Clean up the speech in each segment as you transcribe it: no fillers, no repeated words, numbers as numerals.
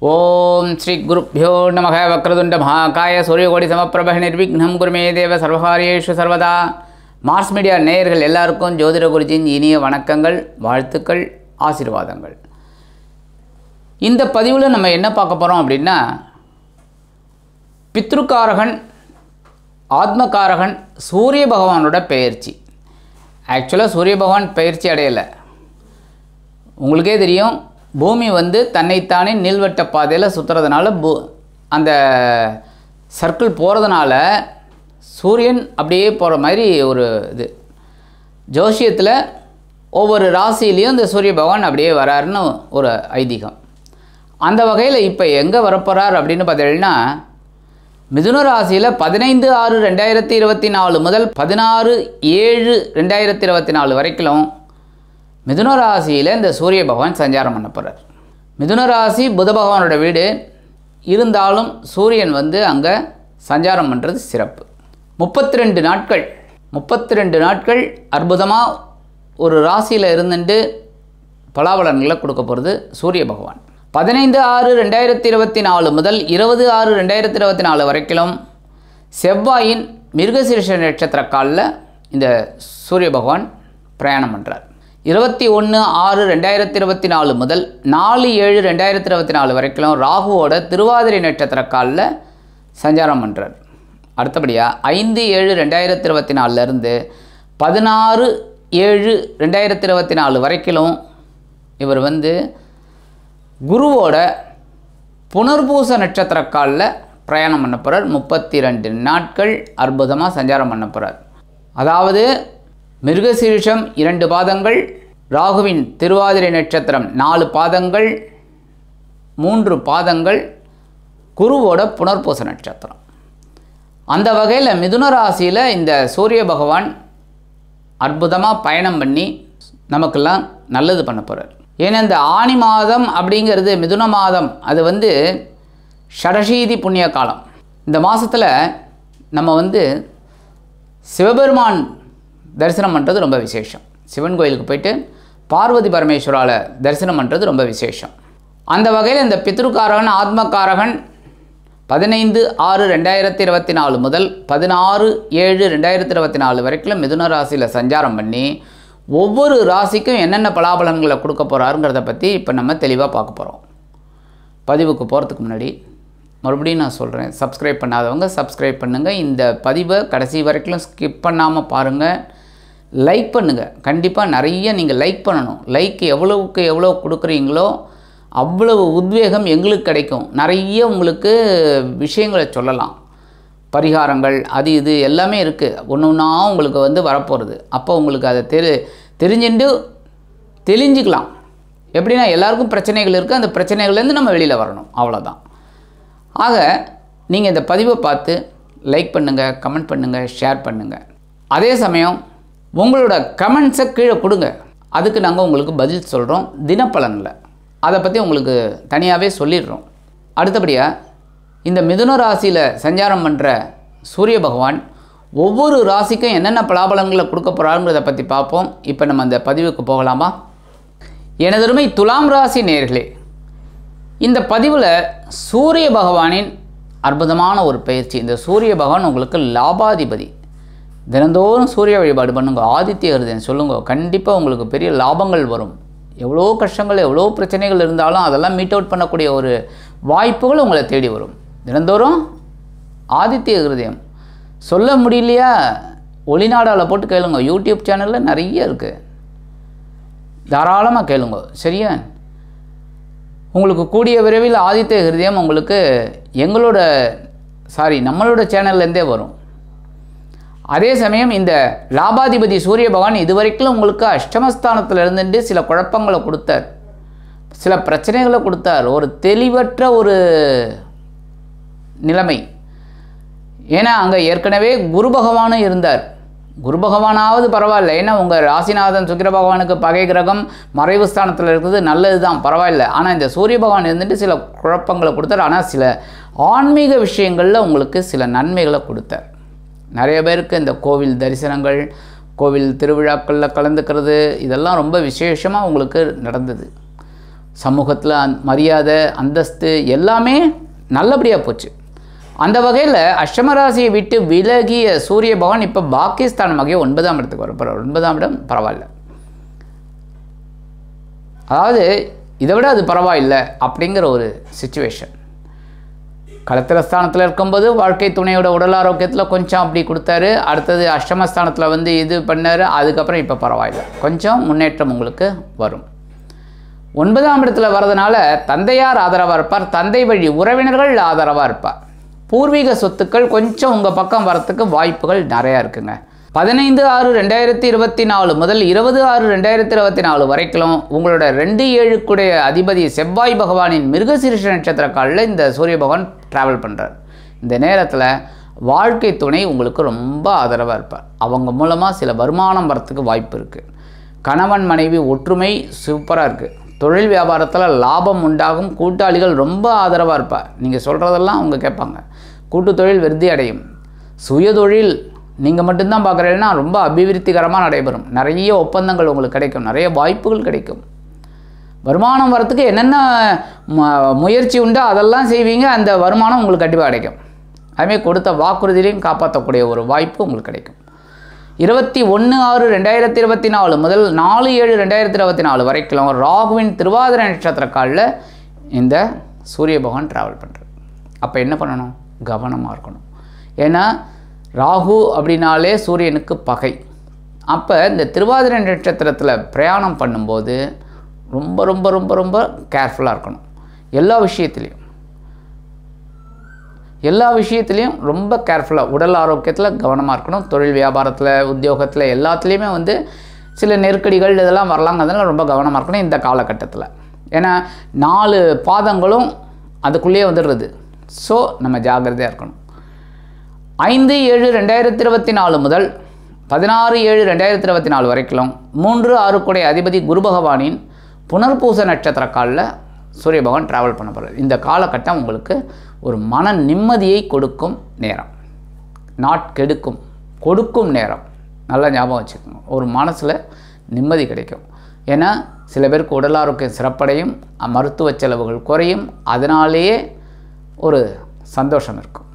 ஓம் ஸ்ரீ குருப்யோ நமக. வக்ரதுண்ட மகாகாய சூரியகோடி சமப்பிரப நிர்விக்னம் குருமே தேவ சர்வகாரியேஷு சர்வதா. மார்ஸ் மீடியா நேயர்கள் எல்லாருக்கும் ஜோதிட குருஜியின் இனிய வணக்கங்கள், வாழ்த்துக்கள், ஆசீர்வாதங்கள். இந்த பதிவில் நம்ம என்ன பார்க்க போகிறோம் அப்படின்னா, பித்ருக்காரகன் ஆத்மகாரகன் சூரிய பகவானோட பெயர்ச்சி. ஆக்சுவலாக சூரிய பகவான் பெயர்ச்சி அடையலை. உங்களுக்கே தெரியும், பூமி தன்னைத்தானே நீள்வட்ட பாதையில் சுற்றுறதுனால அந்த சர்க்கிள் போகிறதுனால சூரியன் அப்படியே போகிற மாதிரி ஒரு இது. ஜோசியத்தில் ஒவ்வொரு ராசியிலையும் இந்த சூரிய பகவான் அப்படியே வராருன்னு ஒரு ஐதீகம். அந்த வகையில் இப்போ எங்கே வரப்போகிறார் அப்படின்னு பார்த்தீங்கன்னா, மிதுன ராசியில் 15/6/2024 முதல் 16/7/2024 வரைக்கும் மிதுன ராசியில் இந்த சூரிய பகவான் சஞ்சாரம் பண்ண போகிறார். மிதுன ராசி புத பகவானோட வீடு இருந்தாலும் சூரியன் அங்கே சஞ்சாரம் பண்ணுறது சிறப்பு. 32 நாட்கள் அற்புதமாக ஒரு ராசியில் இருந்துட்டு பலாபலன்களை கொடுக்க போகிறது சூரிய பகவான். 15/6/2024 முதல் 20/6/2024 வரைக்கும் செவ்வாயின் மிருகசீரிஷ நட்சத்திர காலில் இந்த சூரிய பகவான் பிரயாணம் பண்ணுறார். 21/6/2024 முதல் 4/7/2024 வரைக்கும் ராகுவோட திருவாதிரை நட்சத்திர காலில் சஞ்சாரம் பண்ணுறார். அடுத்தபடியாக 5/7/2024 16/7/2024 வரைக்கும் இவர் குருவோட புனர்பூச நட்சத்திர காலில் பிரயாணம் பண்ண போகிறார். 32 நாட்கள் அற்புதமாக சஞ்சாரம் பண்ண போகிறார். அதாவது மிருகசீரிஷம் 2 பாதங்கள், ராகுவின் திருவாதிரை நட்சத்திரம் 4 பாதங்கள், 3 பாதங்கள், குருவோட புனர்பூச நட்சத்திரம். அந்த வகையில் மிதுன ராசியில் இந்த சூரிய பகவான் அற்புதமாக பயணம் பண்ணி நமக்கெல்லாம் நல்லது பண்ண போகிறார். ஏன்னா இந்த ஆனி மாதம் அப்படிங்கிறது, மிதுன மாதம், அது ஷடசீதி புண்ணிய காலம். இந்த மாதத்தில் நம்ம சிவபெருமான் தரிசனம் பண்ணுறது ரொம்ப விசேஷம். சிவன் கோயிலுக்கு போயிட்டு பார்வதி பரமேஸ்வரால் தரிசனம் பண்ணுறது ரொம்ப விசேஷம். அந்த வகையில் இந்த பித்ருக்காரகன் ஆத்மகாரகன் 15/6/2024 முதல் 16/7/2024 வரைக்கும் மிதுன ராசியில் சஞ்சாரம் பண்ணி ஒவ்வொரு ராசிக்கும் என்னென்ன பலாபலன்களை கொடுக்க போகிறாருங்கிறத பற்றி இப்போ நம்ம தெளிவாக பார்க்க போகிறோம். பதிவுக்கு போகிறதுக்கு முன்னாடி மறுபடியும் நான் சொல்கிறேன், சப்ஸ்கிரைப் பண்ணாதவங்க சப்ஸ்கிரைப் பண்ணுங்கள். இந்த பதிவை கடைசி வரைக்கும் ஸ்கிப் பண்ணாமல் பாருங்கள். லைக் பண்ணுங்கள். கண்டிப்பாக நிறைய நீங்கள் லைக் பண்ணணும். லைக் எவ்வளவுக்கு எவ்வளோ கொடுக்குறீங்களோ அவ்வளவு உத்வேகம் எங்களுக்கு கிடைக்கும். நிறைய உங்களுக்கு விஷயங்களை சொல்லலாம், பரிகாரங்கள், அது இது எல்லாமே இருக்குது. ஒன்று ஒன்றா உங்களுக்கு வரப்போகிறது. அப்போ உங்களுக்கு அதை தெரிஞ்சுட்டு தெளிஞ்சிக்கலாம். எப்படின்னா எல்லாருக்கும் பிரச்சனைகள் இருக்குது, அந்த பிரச்சனைகள்லேருந்து நம்ம வெளியில் வரணும், அவ்வளோதான். ஆக நீங்கள் இந்த பதிவை பார்த்து லைக் பண்ணுங்கள், கமெண்ட் பண்ணுங்கள், ஷேர் பண்ணுங்கள். அதே சமயம் உங்களோட கமெண்ட்ஸை கீழே கொடுங்க. அதுக்கு நாங்கள் உங்களுக்கு பதில் சொல்கிறோம் தினப்பலனில். அதை பற்றி உங்களுக்கு தனியாகவே சொல்லிடுறோம். அடுத்தபடியாக இந்த மிதுன ராசியில் சஞ்சாரம் பண்ணுற சூரிய பகவான் ஒவ்வொரு ராசிக்கும் என்னென்ன பலாபலன்களை கொடுக்க போகிறாருங்கிறத பற்றி பார்ப்போம். இப்போ நம்ம அந்த பதிவுக்கு போகலாமா? எனதருமை துலாம் ராசி நேயர்களே, இந்த பதிவில் சூரிய பகவானின் அற்புதமான ஒரு பயிற்சி. இந்த சூரிய பகவான் உங்களுக்கு லாபாதிபதி. தினந்தோறும் சூரிய வழிபாடு பண்ணுங்க, ஆதித்ய ஹிருதயம் சொல்லுங்க. கண்டிப்பாக உங்களுக்கு பெரிய லாபங்கள் வரும். எவ்வளோ கஷ்டங்கள், எவ்வளோ பிரச்சனைகள் இருந்தாலும் அதெல்லாம் மீட் அவுட் பண்ணக்கூடிய ஒரு வாய்ப்புகள் உங்களை தேடி வரும். தினந்தோறும் ஆதித்ய ஹிருதயம் சொல்ல முடியலையா, ஒளிநாடாவில் போட்டு கேளுங்க. யூடியூப் சேனலில் நிறைய இருக்குது, தாராளமாக கேளுங்க. சரியா? உங்களுக்கு கூடிய விரைவில் ஆதித்ய ஹிருதயம் உங்களுக்கு நம்மளோட சேனல்லேருந்தே வரும். அதே சமயம் இந்த லாபாதிபதி சூரிய பகவான் இதுவரைக்கும் உங்களுக்கு அஷ்டமஸ்தானத்தில் இருந்துட்டு சில குழப்பங்களை கொடுத்தார், சில பிரச்சனைகளை கொடுத்தார், ஒரு தெளிவற்ற ஒரு நிலைமை. ஏன்னா அங்கே ஏற்கனவே குரு பகவானும் இருந்தார். குரு பகவானாவது பரவாயில்ல, ஏன்னா உங்கள் ராசிநாதன் சுக்கிர பகவானுக்கு பகை கிரகம் மறைவு ஸ்தானத்தில் இருக்கிறது நல்லது தான், பரவாயில்ல. ஆனால் இந்த சூரிய பகவான் இருந்துட்டு சில குழப்பங்களை கொடுத்தார். ஆனால் சில ஆன்மீக விஷயங்களில் உங்களுக்கு சில நன்மைகளை கொடுத்தார். நிறைய பேருக்கு இந்த கோவில் தரிசனங்கள், கோவில் திருவிழாக்களில் கலந்துக்கிறது, இதெல்லாம் ரொம்ப விசேஷமாக உங்களுக்கு நடந்தது. சமூகத்தில் மரியாதை, அந்தஸ்து எல்லாமே நல்லபடியாக போச்சு. அந்த வகையில் அஷ்டமராசியை விட்டு விலகிய சூரிய பகவான் இப்போ பாக்கியஸ்தானமாகிய 9ஆம் இடத்துக்கு வரப்போகிறார். 9ஆம் இடம் பரவாயில்ல, அதாவது இதை விட அது பரவாயில்லை அப்படிங்கிற ஒரு சிச்சுவேஷன். களத்திர ஸ்தானத்தில் இருக்கும்போது வாழ்க்கை துணையோட உடல் ஆரோக்கியத்தில் கொஞ்சம் அப்படி கொடுத்தாரு. அடுத்தது அஷ்டமஸ்தானத்தில் வந்து இது பண்ணார். அதுக்கப்புறம் இப்போ பரவாயில்லை, கொஞ்சம் முன்னேற்றம் உங்களுக்கு வரும். 9ஆம் இடத்துல வர்றதுனால தந்தையார் ஆதரவாக இருப்பார், தந்தை வழி உறவினர்கள் ஆதரவாக இருப்பார். பூர்வீக சொத்துக்கள் கொஞ்சம் உங்கள் பக்கம் வரத்துக்கு வாய்ப்புகள் நிறையா இருக்குங்க. 15/6/2024 முதல் 20/6/2024 வரைக்கும் உங்களோட 2/7 அதிபதி செவ்வாய் பகவானின் மிருகசீரிஷ நட்சத்திர காலில் இந்த சூரிய பகவான் ட்ராவல் பண்ணுறார். இந்த நேரத்தில் வாழ்க்கை துணை உங்களுக்கு ரொம்ப ஆதரவாக இருப்பார். அவங்க மூலமாக சில வருமானம் வரத்துக்கு வாய்ப்பு இருக்குது. கணவன் மனைவி ஒற்றுமை சூப்பராக இருக்குது. தொழில் வியாபாரத்தில் லாபம் உண்டாகும். கூட்டாளிகள் ரொம்ப ஆதரவாக இருப்பார். நீங்கள் சொல்கிறதெல்லாம் அவங்க கேட்பாங்க. கூட்டு தொழில் விருத்தி அடையும். சுய தொழில் நீங்கள் மட்டும்தான் பார்க்குறீங்கன்னா ரொம்ப அபிவிருத்திகரமாக நடைபெறும். நிறைய ஒப்பந்தங்கள் உங்களுக்கு கிடைக்கும், நிறைய வாய்ப்புகள் கிடைக்கும். வருமானம் வரத்துக்கு என்னென்ன முயற்சி உண்டோ அதெல்லாம் செய்வீங்க. அந்த வருமானம் உங்களுக்கு கண்டிப்பாக கிடைக்கும். அதுமாதிரி கொடுத்த வாக்குறுதியிலையும் காப்பாற்றக்கூடிய ஒரு வாய்ப்பு உங்களுக்கு கிடைக்கும். 21/6/2024 முதல் 4/7/2024 வரைக்கும் ராகுவின் திருவாதிரை நட்சத்திர காலில் இந்த சூரிய பகவான் ட்ராவல் பண்ணுறார். அப்போ என்ன பண்ணணும்? கவனமாக இருக்கணும். ஏன்னா ராகு அப்படின்னாலே சூரியனுக்கு பகை. அப்போ இந்த திருவாதிரை நட்சத்திரத்தில் பிரயாணம் பண்ணும்போது ரொம்ப ரொம்ப ரொம்ப ரொம்ப கேர்ஃபுல்லாக இருக்கணும். எல்லா விஷயத்துலையும் ரொம்ப கேர்ஃபுல்லாக, உடல் ஆரோக்கியத்தில் கவனமாக இருக்கணும். தொழில் வியாபாரத்தில், உத்தியோகத்தில் எல்லாத்துலேயுமே வந்து சில நெருக்கடிகள் இதெல்லாம் வரலாங்க. அதனால் ரொம்ப கவனமாக இருக்கணும் இந்த காலகட்டத்தில். ஏன்னா 4 பாதங்களும் அதுக்குள்ளேயே வந்துடுறது. ஸோ நம்ம ஜாக்கிரதையாக இருக்கணும். 5/7/2024 முதல் 16/7/2024 வரைக்கும் 3/6 அதிபதி குரு பகவானின் புனர்பூச நட்சத்திர காலில் சூரிய பகவான் ட்ராவல் பண்ண போகிறார். இந்த காலகட்டம் உங்களுக்கு ஒரு மன நிம்மதியை கொடுக்கும் நேரம், கெடுக்கும் கொடுக்கும் நேரம். நல்லா ஞாபகம் வச்சுக்கோங்க. ஒரு மனசில் நிம்மதி கிடைக்கும். ஏன்னா சில பேருக்கு உடல் ஆரோக்கியம் சிறப்படையும், மருத்துவ செலவுகள் குறையும். அதனாலேயே ஒரு சந்தோஷம் இருக்கும்.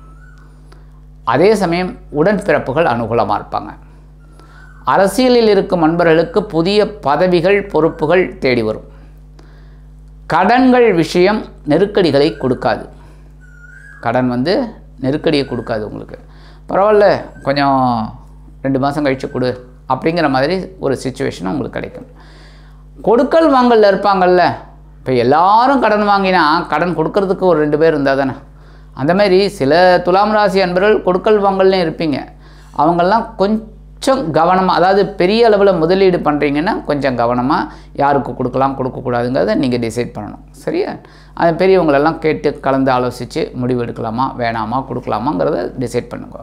அதே சமயம் உடன்பிறப்புகள் அனுகூலமாக இருப்பாங்க. அரசியலில் இருக்கும் நண்பர்களுக்கு புதிய பதவிகள், பொறுப்புகள் தேடி வரும். கடன்கள் விஷயம் நெருக்கடிகளை கொடுக்காது. கடன் வந்து நெருக்கடியை கொடுக்காது உங்களுக்கு. பரவாயில்ல, கொஞ்சம் 2 மாதம் கழித்து கொடு அப்படிங்கிற மாதிரி ஒரு சிச்சுவேஷன் உங்களுக்கு கிடைக்கும். கொடுக்கல் வாங்கலில் இருப்பாங்கள்ல, இப்போ எல்லாரும் கடன் வாங்கினா கடன் கொடுக்கறதுக்கு ஒரு 2 பேர் இருந்தால் தானே. அந்த மாதிரி சில துலாம் ராசி அன்பர்கள் கொடுக்கல் வாங்கல்லையும் இருப்பீங்க. அவங்கெல்லாம் கொஞ்சம் கவனமாக, அதாவது பெரிய அளவில் முதலீடு பண்ணுறீங்கன்னா கொஞ்சம் கவனமாக யாருக்கு கொடுக்கலாம் கொடுக்கக்கூடாதுங்கிறத நீங்கள் டிசைட் பண்ணணும். சரியா? அது பெரியவங்களெல்லாம் கேட்டு கலந்து ஆலோசித்து முடிவு எடுக்கலாமா வேணாமா கொடுக்கலாமாங்கிறத டிசைட் பண்ணுங்க.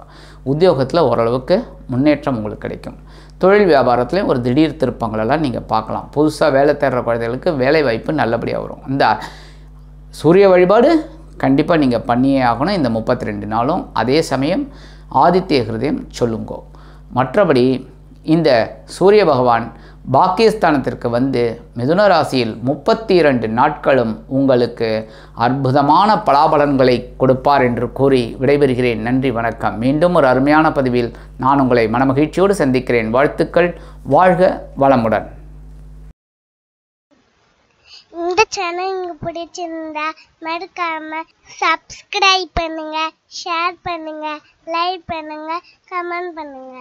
உத்தியோகத்தில் ஓரளவுக்கு முன்னேற்றம் உங்களுக்கு கிடைக்கும். தொழில் வியாபாரத்துலேயும் ஒரு திடீர் திருப்பங்களெல்லாம் நீங்கள் பார்க்கலாம். புதுசாக வேலை தேடுற குழந்தைகளுக்கு வேலை வாய்ப்பு நல்லபடியாக வரும். இந்த சூரிய வழிபாடு கண்டிப்பாக நீங்கள் பண்ணியே ஆகணும் இந்த 32 நாளும். அதே சமயம் ஆதித்ய ஹிருதயம் சொல்லுங்கோ. மற்றபடி இந்த சூரிய பகவான் பாக்கியஸ்தானத்திற்கு வந்து மிதுன ராசியில் 32 நாட்களும் உங்களுக்கு அற்புதமான பலாபலன்களை கொடுப்பார் என்று கூறி விடைபெறுகிறேன். நன்றி, வணக்கம். மீண்டும் ஒரு அருமையான பதிவில் நான் உங்களை மனமகிழ்ச்சியோடு சந்திக்கிறேன். வாழ்த்துக்கள். வாழ்க வளமுடன். இந்த சேனல் உங்களுக்கு பிடிச்சிருந்தா மறக்காம சப்ஸ்கிரைப் பண்ணுங்க, ஷேர் பண்ணுங்க, லைக் பண்ணுங்க, கமெண்ட் பண்ணுங்க.